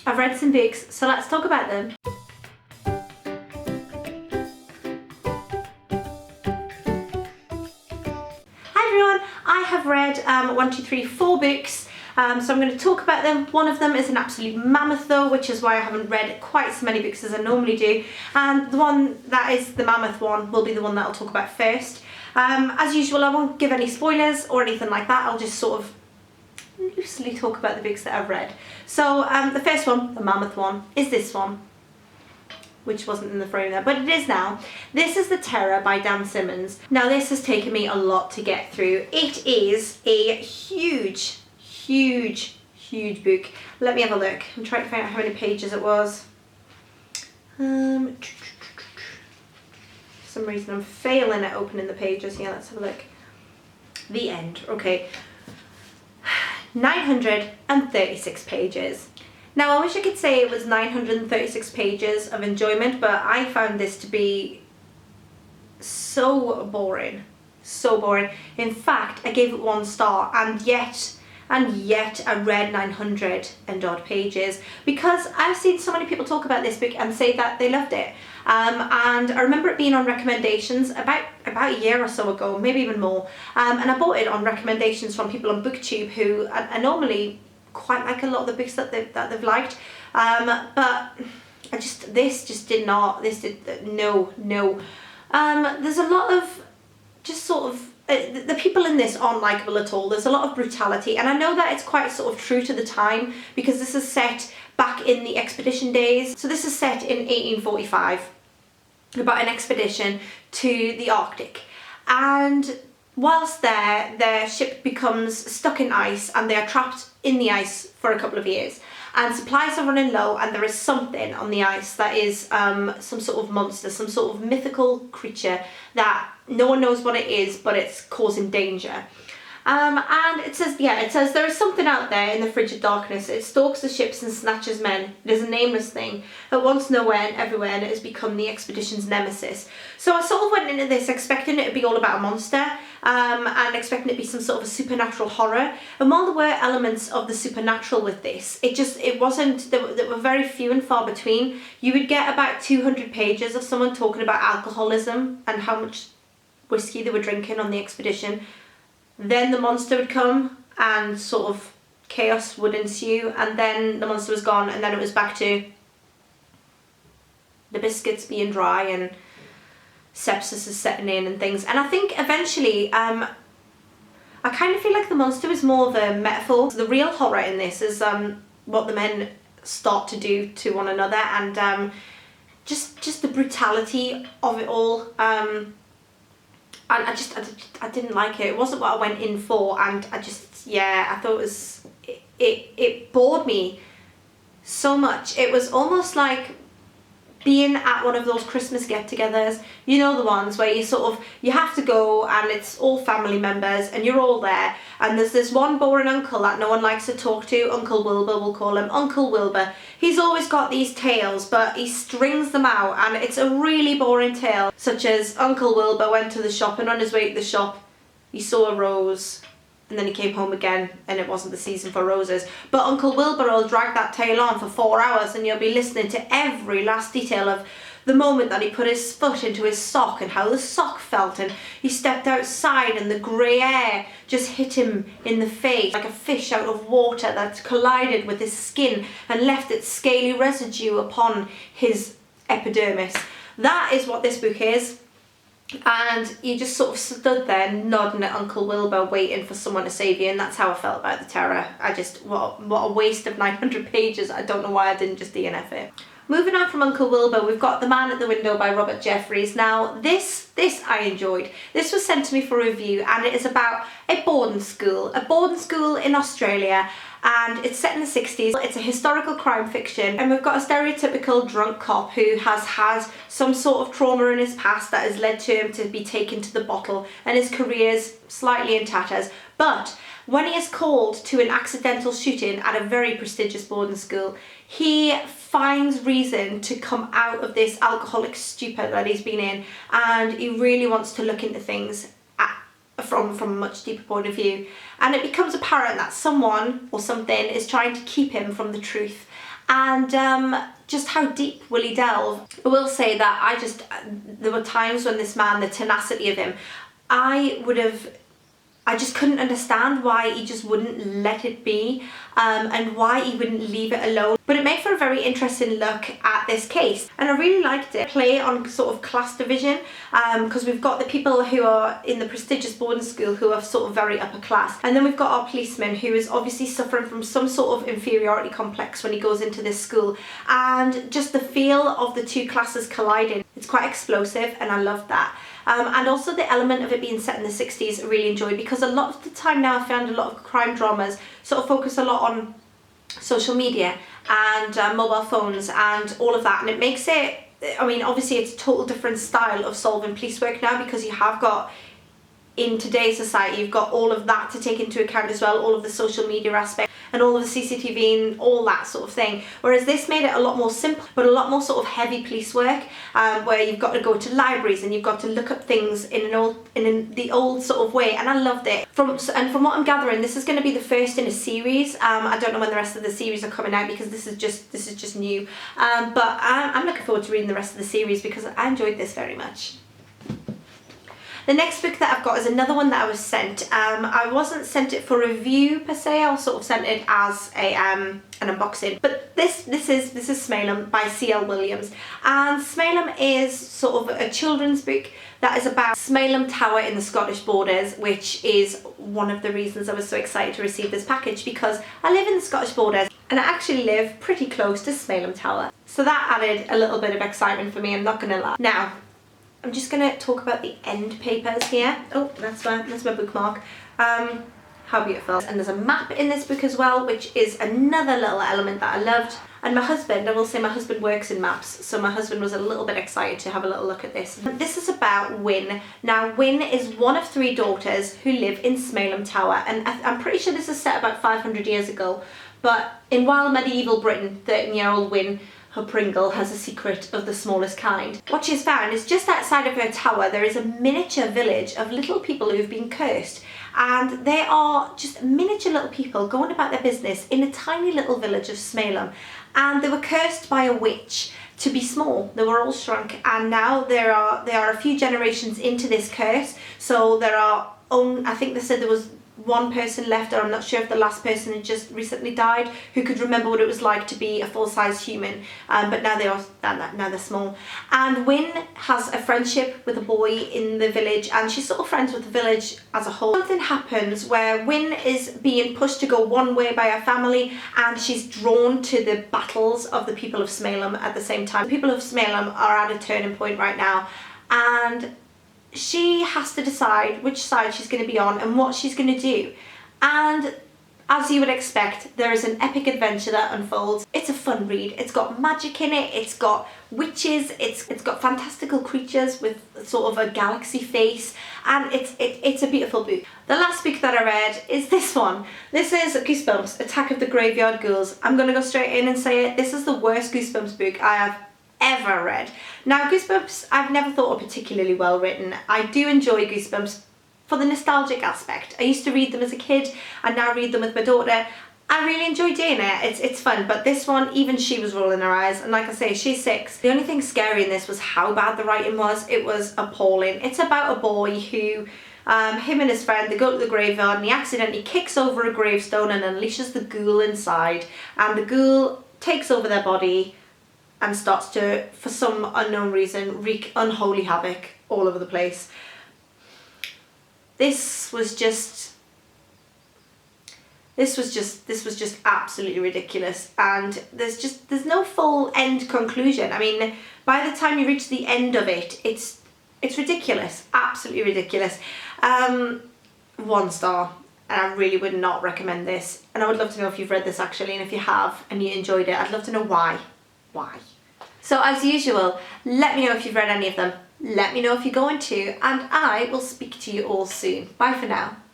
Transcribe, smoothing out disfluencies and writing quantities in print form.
I've read some books, so let's talk about them. Hi everyone, I have read 4 books. So I'm going to talk about them. One of them is an absolute mammoth though, which is why I haven't read quite so many books as I normally do. And the one that is the mammoth one will be the one that I'll talk about first. As usual, I won't give any spoilers or anything like that. I'll just sort of loosely talk about the books that I've read. So the first one, the mammoth one, is this one, which wasn't in the frame there, but it is now. This is The Terror by Dan Simmons. Now this has taken me a lot to get through. It is a huge book. Let me have a look. I'm trying to find out how many pages it was. For some reason I'm failing at opening the pages. Yeah, let's have a look. The end. Okay. 936 pages. Now I wish I could say it was 936 pages of enjoyment, but I found this to be so boring. So boring. In fact, I gave it 1 star, and yet I read 900 and odd pages because I've seen so many people talk about this book and say that they loved it. And I remember it being on recommendations about a year or so ago, maybe even more. And I bought it on recommendations from people on BookTube who I normally quite like a lot of the books that they've liked. But no. There's a lot of just sort of the people in this aren't likeable at all. There's a lot of brutality, and I know that it's quite sort of true to the time because this is set back in the expedition days. So this is set in 1845 about an expedition to the Arctic, and whilst their ship becomes stuck in ice and they are trapped in the ice for a couple of years, and supplies are running low, and there is something on the ice that is some sort of monster, some sort of mythical creature that no one knows what it is, but it's causing danger. And it says there is something out there in the frigid darkness. It stalks the ships and snatches men. It is a nameless thing that wants nowhere and everywhere, and it has become the expedition's nemesis. So I sort of went into this expecting it to be all about a monster, and expecting it to be some sort of a supernatural horror. And while there were elements of the supernatural with this, it wasn't. There were very few and far between. You would get about 200 pages of someone talking about alcoholism and how much whiskey they were drinking on the expedition. Then the monster would come and sort of chaos would ensue, and then the monster was gone, and then it was back to the biscuits being dry and sepsis is setting in and things. And I think eventually I kind of feel like the monster is more of a metaphor. The real horror in this is what the men start to do to one another, and just the brutality of it all. And I didn't like it. It wasn't what I went in for, and I thought it bored me so much. It was almost like being at one of those Christmas get-togethers, you know, the ones where you have to go and it's all family members and you're all there, and there's this one boring uncle that no one likes to talk to. Uncle Wilbur, we'll call him Uncle Wilbur. He's always got these tales, but he strings them out, and it's a really boring tale, such as Uncle Wilbur went to the shop, and on his way to the shop he saw a rose, and then he came home again and it wasn't the season for roses. But Uncle Wilbur will drag that tale on for 4 hours, and you'll be listening to every last detail of the moment that he put his foot into his sock and how the sock felt, and he stepped outside and the grey air just hit him in the face like a fish out of water that collided with his skin and left its scaly residue upon his epidermis. That is what this book is. And you just sort of stood there nodding at Uncle Wilbur, waiting for someone to save you, and that's how I felt about The Terror. What a waste of 900 pages. I don't know why I didn't just DNF it. Moving on from Uncle Wilbur, we've got The Man at the Window by Robert Jeffries. Now, this I enjoyed. This was sent to me for review, and it is about a boarding school in Australia, and it's set in the 60s. It's a historical crime fiction, and we've got a stereotypical drunk cop who has had some sort of trauma in his past that has led to him to be taken to the bottle, and his career's slightly in tatters. But when he is called to an accidental shooting at a very prestigious boarding school, he finds reason to come out of this alcoholic stupor that he's been in, and he really wants to look into things from a much deeper point of view. And it becomes apparent that someone or something is trying to keep him from the truth. and just how deep will he delve. I will say that there were times when this man, the tenacity of him, I just couldn't understand why he just wouldn't let it be, and why he wouldn't leave it alone. But it made for a very interesting look at this case, and I really liked it. Play on sort of class division, because we've got the people who are in the prestigious boarding school who are sort of very upper class, and then we've got our policeman who is obviously suffering from some sort of inferiority complex when he goes into this school, and just the feel of the two classes colliding, it's quite explosive, and I love that. And also the element of it being set in the 60s I really enjoy, because a lot of the time now I found a lot of crime dramas sort of focus a lot on social media and mobile phones and all of that, and it makes it, I mean, obviously it's a total different style of solving police work now, because you have got, in today's society, you've got all of that to take into account as well, all of the social media aspect and all of the CCTV and all that sort of thing. Whereas this made it a lot more simple, but a lot more sort of heavy police work, where you've got to go to libraries and you've got to look up things in the old sort of way, and I loved it. From what I'm gathering, this is going to be the first in a series. I don't know when the rest of the series are coming out, because this is just new. But I'm looking forward to reading the rest of the series, because I enjoyed this very much. The next book that I've got is another one that I was sent. I wasn't sent it for review per se, I was sort of sent it as an unboxing. But this is Smellin by C.L. Williams. And Smellin is sort of a children's book that is about Smellin Tower in the Scottish borders, which is one of the reasons I was so excited to receive this package, because I live in the Scottish borders and I actually live pretty close to Smellin Tower. So that added a little bit of excitement for me, I'm not gonna lie. Now, I'm just going to talk about the end papers here. Oh, that's my bookmark. How beautiful. And there's a map in this book as well, which is another little element that I loved. And my husband, I will say my husband works in maps, so my husband was a little bit excited to have a little look at this. This is about Wyn. Now, Wyn is one of 3 daughters who live in Smellin Tower, and I'm pretty sure this is set about 500 years ago. But in wild medieval Britain, 13-year-old Wyn, her Pringle, has a secret of the smallest kind. What she's found is just outside of her tower there is a miniature village of little people who've been cursed, and they are just miniature little people going about their business in a tiny little village of Smellin, and they were cursed by a witch to be small. They were all shrunk, and now they are a few generations into this curse, so there are I think they said there was one person left, or I'm not sure if the last person had just recently died, who could remember what it was like to be a full-size human, but now they're small. And Wyn has a friendship with a boy in the village, and she's sort of friends with the village as a whole. Something happens where Wyn is being pushed to go one way by her family, and she's drawn to the battles of the people of Smellin at the same time. The people of Smellin are at a turning point right now, and she has to decide which side she's going to be on and what she's going to do. And as you would expect, there is an epic adventure that unfolds. It's a fun read. It's got magic in it, it's got witches, it's got fantastical creatures with sort of a galaxy face, and it's a beautiful book. The last book that I read is this one. This is Goosebumps, Attack of the Graveyard Ghouls. I'm going to go straight in and say it. This is the worst Goosebumps book I have ever read. Now, Goosebumps I've never thought are particularly well written. I do enjoy Goosebumps for the nostalgic aspect. I used to read them as a kid, I now read them with my daughter. I really enjoy doing it, it's fun, but this one, even she was rolling her eyes, and like I say, she's 6. The only thing scary in this was how bad the writing was. It was appalling. It's about a boy who, him and his friend, they go to the graveyard and he accidentally kicks over a gravestone and unleashes the ghoul inside, and the ghoul takes over their body and starts to, for some unknown reason, wreak unholy havoc all over the place. This was just absolutely ridiculous, and there's no full end conclusion. I mean, by the time you reach the end of it, it's ridiculous, absolutely ridiculous. 1 star. And I really would not recommend this, and I would love to know if you've read this actually, and if you have and you enjoyed it, I'd love to know why. So as usual, let me know if you've read any of them, let me know if you're going to, and I will speak to you all soon. Bye for now.